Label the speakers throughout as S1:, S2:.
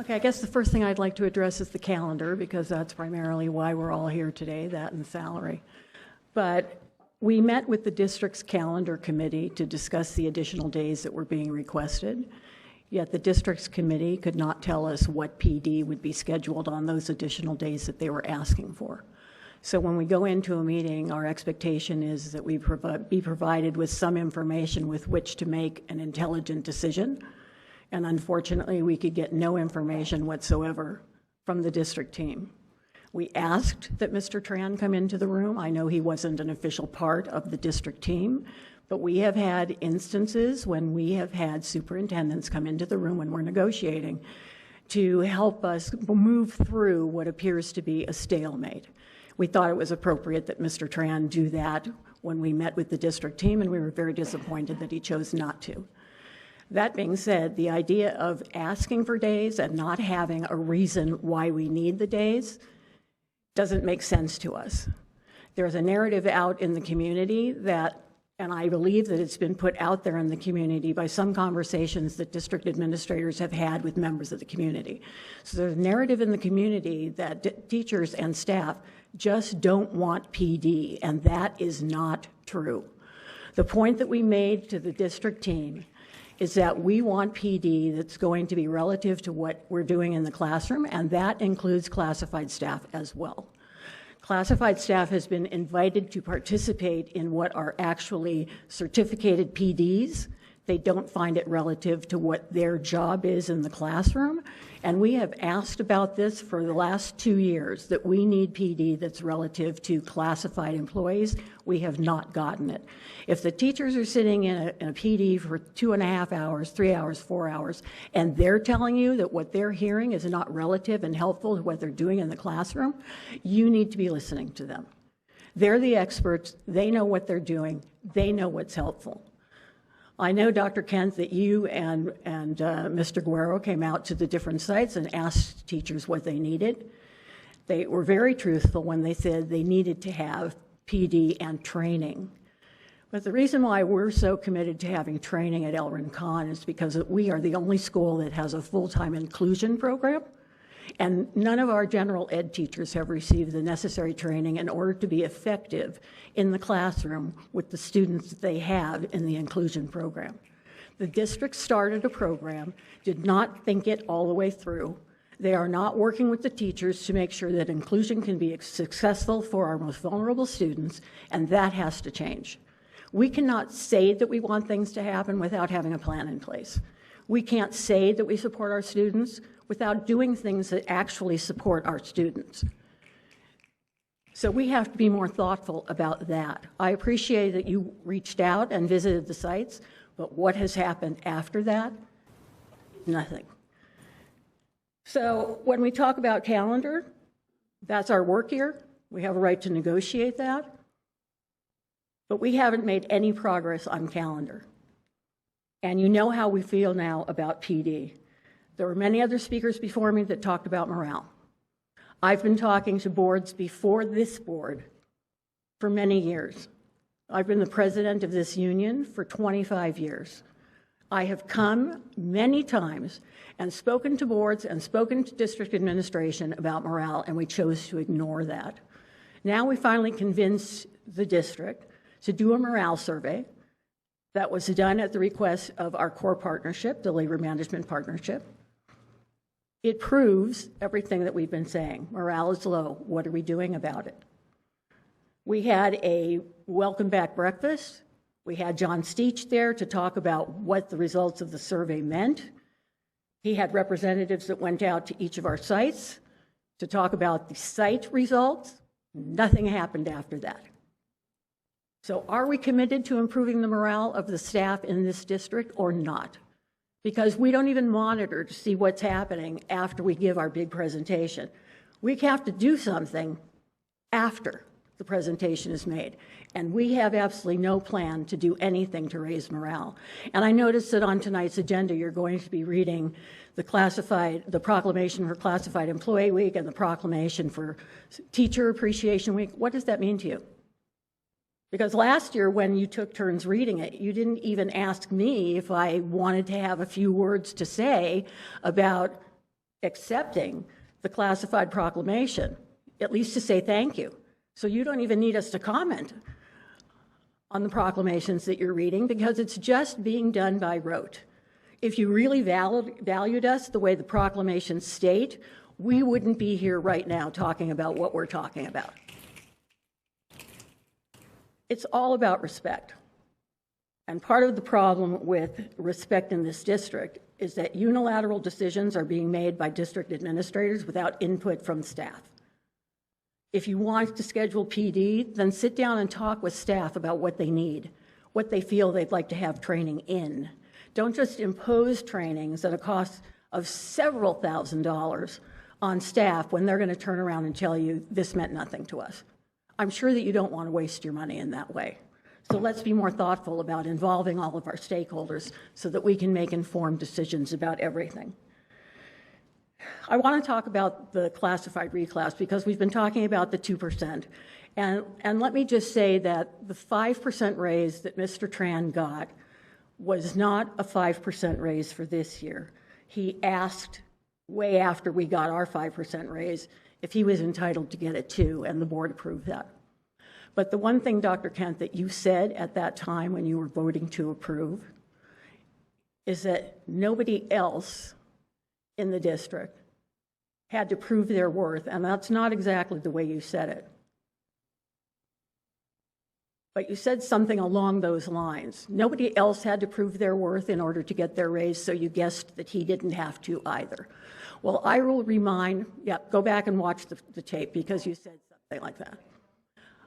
S1: Okay, I guess the first thing I'd like to address is the calendar, because that's primarily why we're all here today, that and salary. But we met with the district's calendar committee to discuss the additional days that were being requested, yet the district's committee could not tell us what PD would be scheduled on those additional days that they were asking for. So when we go into a meeting, our expectation is that we be provided with some information with which to make an intelligent decision. And unfortunately, we could get no information whatsoever from the district team. We asked that Mr. Tran come into the room. I know he wasn't an official part of the district team, but we have had instances when we have had superintendents come into the room when we're negotiating to help us move through what appears to be a stalemate. We thought it was appropriate that Mr. Tran do that when we met with the district team, and we were very disappointed that he chose not to. That being said, the idea of asking for days and not having a reason why we need the days doesn't make sense to us. There's a narrative out in the community that, and I believe that it's been put out there in the community by some conversations that district administrators have had with members of the community. So there's a narrative in the community that teachers and staff just don't want PD, and that is not true. The point that we made to the district team is that we want PD that's going to be relative to what we're doing in the classroom, and that includes classified staff as well. Classified staff has been invited to participate in what are actually certificated PDs. They don't find it relative to what their job is in the classroom. And we have asked about this for the last 2 years, that we need PD that's relative to classified employees. We have not gotten it. If the teachers are sitting in a PD for 2.5 hours, 3 hours, 4 hours, and they're telling you that what they're hearing is not relative and helpful to what they're doing in the classroom, you need to be listening to them. They're the experts. They know what they're doing. They know what's helpful. I know, Dr. Kent, that you and Mr. Guerrero came out to the different sites and asked teachers what they needed. They were very truthful when they said they needed to have PD and training. But the reason why we're so committed to having training at El Rincon is because we are the only school that has a full-time inclusion program, and none of our general ed teachers have received the necessary training in order to be effective in the classroom with the students that they have in the inclusion program. The district started a program, did not think it all the way through. They are not working with the teachers to make sure that inclusion can be successful for our most vulnerable students, and that has to change. We cannot say that we want things to happen without having a plan in place. We can't say that we support our students without doing things that actually support our students. So we have to be more thoughtful about that. I appreciate that you reached out and visited the sites, but what has happened after that? Nothing. So when we talk about calendar, that's our work here. We have a right to negotiate that. But we haven't made any progress on calendar. And you know how we feel now about PD. There were many other speakers before me that talked about morale. I've been talking to boards before this board for many years. I've been the president of this union for 25 years. I have come many times and spoken to boards and spoken to district administration about morale, and we chose to ignore that. Now we finally convinced the district to do a morale survey that was done at the request of our core partnership, the Labor Management Partnership. It proves everything that we've been saying. Morale is low. What are we doing about it? We had a welcome back breakfast. We had John Steach there to talk about what the results of the survey meant. He had representatives that went out to each of our sites to talk about the site results. Nothing happened after that. So are we committed to improving the morale of the staff in this district or not? Because we don't even monitor to see what's happening after we give our big presentation. We have to do something after the presentation is made. And we have absolutely no plan to do anything to raise morale. And I noticed that on tonight's agenda, you're going to be reading the proclamation for Classified Employee Week and the proclamation for Teacher Appreciation Week. What does that mean to you? Because last year when you took turns reading it, you didn't even ask me if I wanted to have a few words to say about accepting the classified proclamation, at least to say thank you. So you don't even need us to comment on the proclamations that you're reading because it's just being done by rote. If you really valued us the way the proclamations state, we wouldn't be here right now talking about what we're talking about. It's all about respect. And part of the problem with respect in this district is that unilateral decisions are being made by district administrators without input from staff. If you want to schedule PD, then sit down and talk with staff about what they need, what they feel they'd like to have training in. Don't just impose trainings at a cost of several $1,000s on staff when they're going to turn around and tell you this meant nothing to us. I'm sure that you don't want to waste your money in that way. So let's be more thoughtful about involving all of our stakeholders so that we can make informed decisions about everything. I want to talk about the classified reclass because we've been talking about the 2%. And let me just say that the 5% raise that Mr. Tran got was not a 5% raise for this year. He asked way after we got our 5% raise if he was entitled to get it too, and the board approved that. But the one thing, Dr. Kent, that you said at that time when you were voting to approve is that nobody else in the district had to prove their worth, and that's not exactly the way you said it. But you said something along those lines. Nobody else had to prove their worth in order to get their raise, so you guessed that he didn't have to either. Well, I will remind, go back and watch the tape because you said something like that.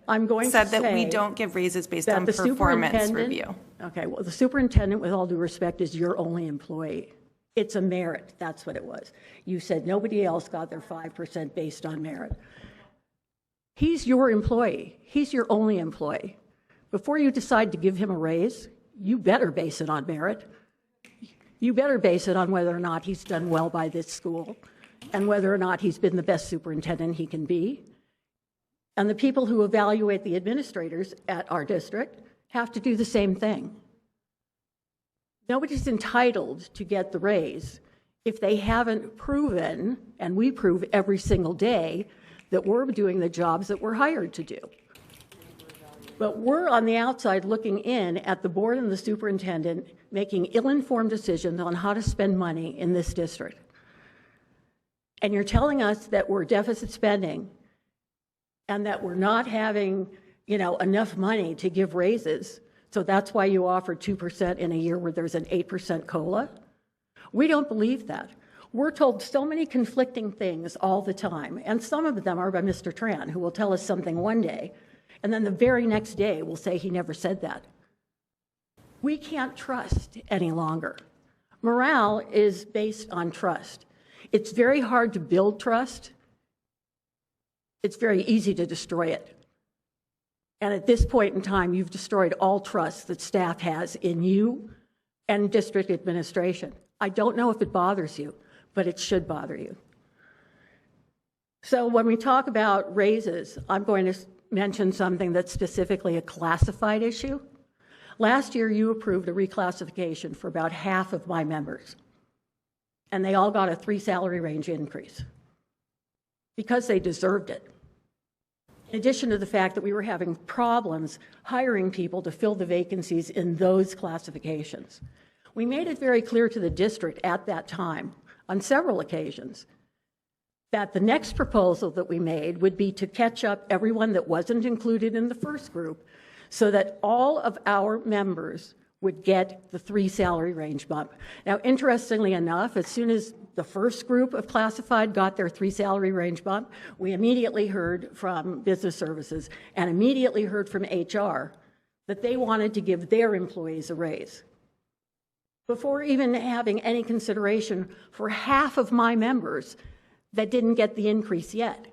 S1: I'm going to say
S2: that we don't give raises based on performance review.
S1: Okay, well, the superintendent, with all due respect, is your only employee. It's a merit, that's what it was. You said nobody else got their 5% based on merit. He's your employee. He's your only employee. Before you decide to give him a raise, you better base it on merit. You better base it on whether or not he's done well by this school and whether or not he's been the best superintendent he can be. And the people who evaluate the administrators at our district have to do the same thing. Nobody's entitled to get the raise if they haven't proven, and we prove every single day, that we're doing the jobs that we're hired to do. But we're on the outside looking in at the board and the superintendent making ill-informed decisions on how to spend money in this district. And you're telling us that we're deficit spending and that we're not having, enough money to give raises. So that's why you offer 2% in a year where there's an 8% COLA. We don't believe that. We're told so many conflicting things all the time, and some of them are by Mr. Tran, who will tell us something one day, and then the very next day will say he never said that. We can't trust any longer. Morale is based on trust. It's very hard to build trust. It's very easy to destroy it. And at this point in time, you've destroyed all trust that staff has in you and district administration. I don't know if it bothers you, but it should bother you. So when we talk about raises, I'm going to mention something that's specifically a classified issue. Last year, you approved a reclassification for about half of my members, and they all got a 3 salary range increase because they deserved it. In addition to the fact that we were having problems hiring people to fill the vacancies in those classifications. We made it very clear to the district at that time, on several occasions, that the next proposal that we made would be to catch up everyone that wasn't included in the first group so that all of our members would get the 3 salary range bump. Now, interestingly enough, as soon as the first group of classified got their 3 salary range bump, we immediately heard from business services and immediately heard from HR that they wanted to give their employees a raise. Before even having any consideration for half of my members that didn't get the increase yet.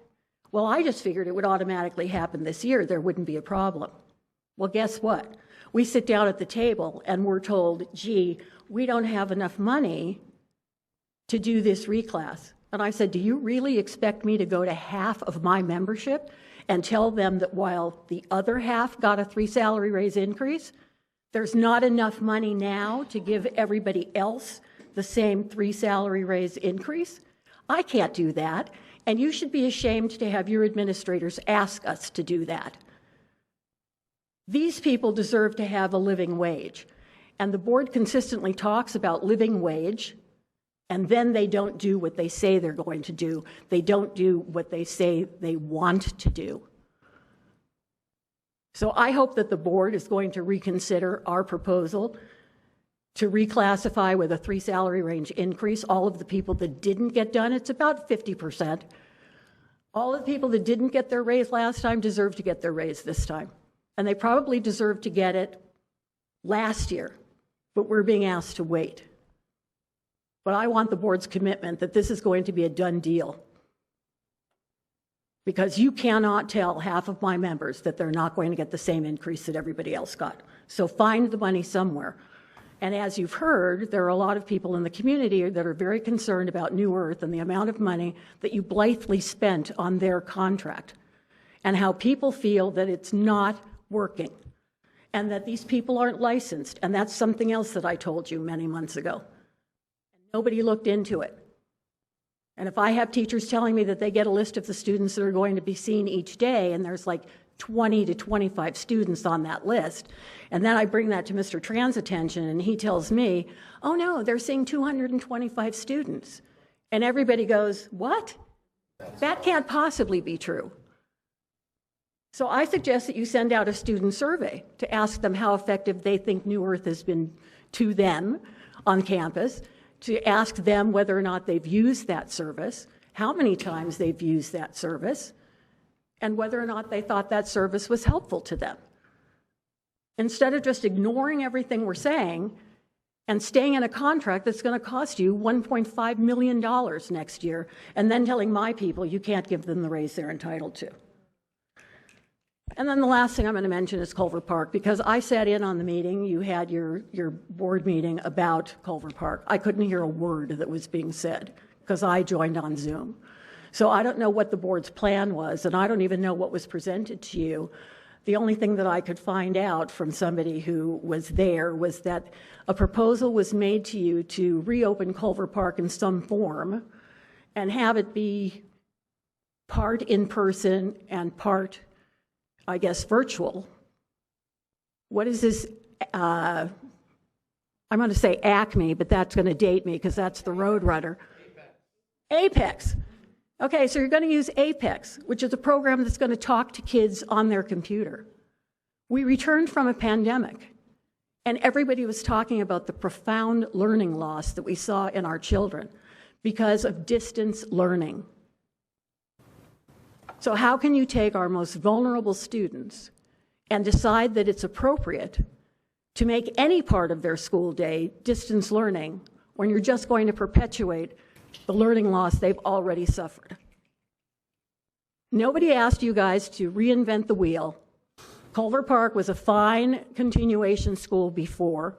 S1: Well, I just figured it would automatically happen this year. There wouldn't be a problem. Well, guess what? We sit down at the table and we're told, gee, we don't have enough money to do this reclass. And I said, do you really expect me to go to half of my membership and tell them that while the other half got a 3 salary raise increase, there's not enough money now to give everybody else the same 3 salary raise increase? I can't do that, and you should be ashamed to have your administrators ask us to do that. These people deserve to have a living wage, and the board consistently talks about living wage, and then they don't do what they say they're going to do. They don't do what they say they want to do. So I hope that the board is going to reconsider our proposal to reclassify with a 3 salary range increase all of the people that didn't get done. It's about 50%. All of the people that didn't get their raise last time deserve to get their raise this time. And they probably deserve to get it last year, but we're being asked to wait. But I want the board's commitment that this is going to be a done deal. Because you cannot tell half of my members that they're not going to get the same increase that everybody else got. So find the money somewhere. And as you've heard, there are a lot of people in the community that are very concerned about New Earth and the amount of money that you blithely spent on their contract, and how people feel that it's not working, and that these people aren't licensed. And that's something else that I told you many months ago. Nobody looked into it. And if I have teachers telling me that they get a list of the students that are going to be seen each day, and there's like 20 to 25 students on that list, and then I bring that to Mr. Tran's attention, and he tells me, oh no, they're seeing 225 students. And everybody goes, what? That can't possibly be true. So I suggest that you send out a student survey to ask them how effective they think New Earth has been to them on campus, to ask them whether or not they've used that service, how many times they've used that service, and whether or not they thought that service was helpful to them. Instead of just ignoring everything we're saying and staying in a contract that's going to cost you $1.5 million next year, and then telling my people you can't give them the raise they're entitled to. And then the last thing I'm going to mention is Culver Park, because I sat in on the meeting. You had your board meeting about Culver Park. I couldn't hear a word that was being said because I joined on Zoom. So I don't know what the board's plan was, and I don't even know what was presented to you. The only thing that I could find out from somebody who was there was that a proposal was made to you to reopen Culver Park in some form and have it be part in person and part, I guess, virtual. What is this? I'm going to say Acme, but that's going to date me because that's the Roadrunner. Apex. Okay, so you're going to use Apex, which is a program that's going to talk to kids on their computer. We returned from a pandemic, and everybody was talking about the profound learning loss that we saw in our children because of distance learning. So how can you take our most vulnerable students and decide that it's appropriate to make any part of their school day distance learning when you're just going to perpetuate the learning loss they've already suffered? Nobody asked you guys to reinvent the wheel. Culver Park was a fine continuation school before,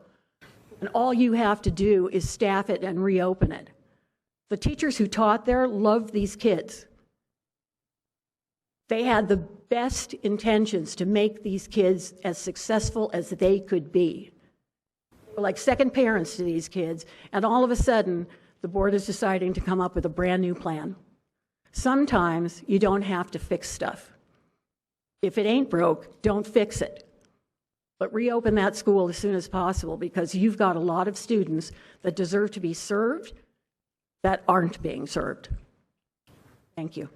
S1: and all you have to do is staff it and reopen it. The teachers who taught there loved these kids. They had the best intentions to make these kids as successful as they could be. We're like second parents to these kids, and all of a sudden, the board is deciding to come up with a brand new plan. Sometimes you don't have to fix stuff. If it ain't broke, don't fix it. But reopen that school as soon as possible, because you've got a lot of students that deserve to be served that aren't being served. Thank you.